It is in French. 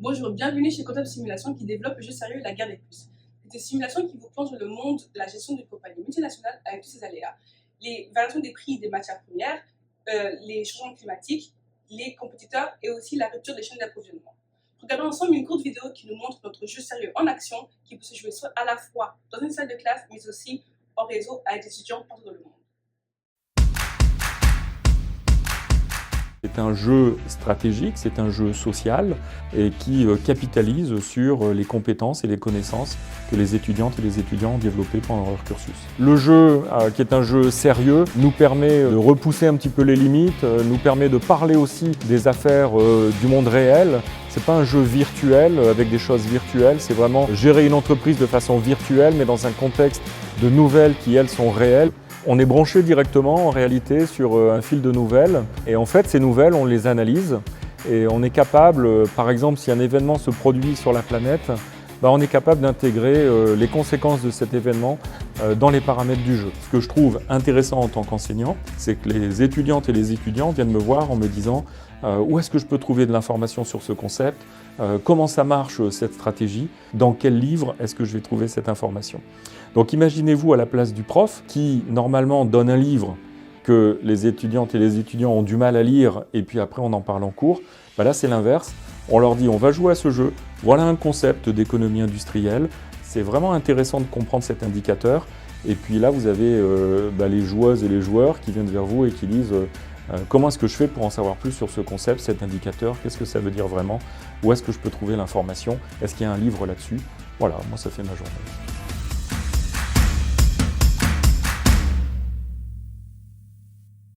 Bonjour, bienvenue chez Concept Simulation qui développe le jeu sérieux La guerre des puces. C'est une simulation qui vous plonge dans le monde de la gestion d'une compagnie multinationale avec tous ses aléas. Les variations des prix des matières premières, les changements climatiques, les compétiteurs et aussi la rupture des chaînes d'approvisionnement. Regardons ensemble une courte vidéo qui nous montre notre jeu sérieux en action qui peut se jouer soit à la fois dans une salle de classe mais aussi en réseau avec des étudiants partout dans le monde. C'est un jeu stratégique, c'est un jeu social et qui capitalise sur les compétences et les connaissances que les étudiantes et les étudiants ont développées pendant leur cursus. Le jeu, qui est un jeu sérieux, nous permet de repousser un petit peu les limites, nous permet de parler aussi des affaires du monde réel. C'est pas un jeu virtuel avec des choses virtuelles, c'est vraiment gérer une entreprise de façon virtuelle mais dans un contexte de nouvelles qui elles sont réelles. On est branché directement en réalité sur un fil de nouvelles et en fait ces nouvelles on les analyse et on est capable, par exemple si un événement se produit sur la planète, on est capable d'intégrer les conséquences de cet événement dans les paramètres du jeu. Ce que je trouve intéressant en tant qu'enseignant, c'est que les étudiantes et les étudiants viennent me voir en me disant où est-ce que je peux trouver de l'information sur ce concept, comment ça marche cette stratégie, dans quel livre est-ce que je vais trouver cette information. Donc imaginez-vous à la place du prof qui normalement donne un livre que les étudiantes et les étudiants ont du mal à lire et puis après on en parle en cours. Là c'est l'inverse, on leur dit on va jouer à ce jeu, voilà un concept d'économie industrielle, c'est vraiment intéressant de comprendre cet indicateur et puis là vous avez les joueuses et les joueurs qui viennent vers vous et qui disent comment est-ce que je fais pour en savoir plus sur ce concept, cet indicateur, qu'est-ce que ça veut dire vraiment, où est-ce que je peux trouver l'information, est-ce qu'il y a un livre là-dessus. Voilà, moi ça fait ma journée.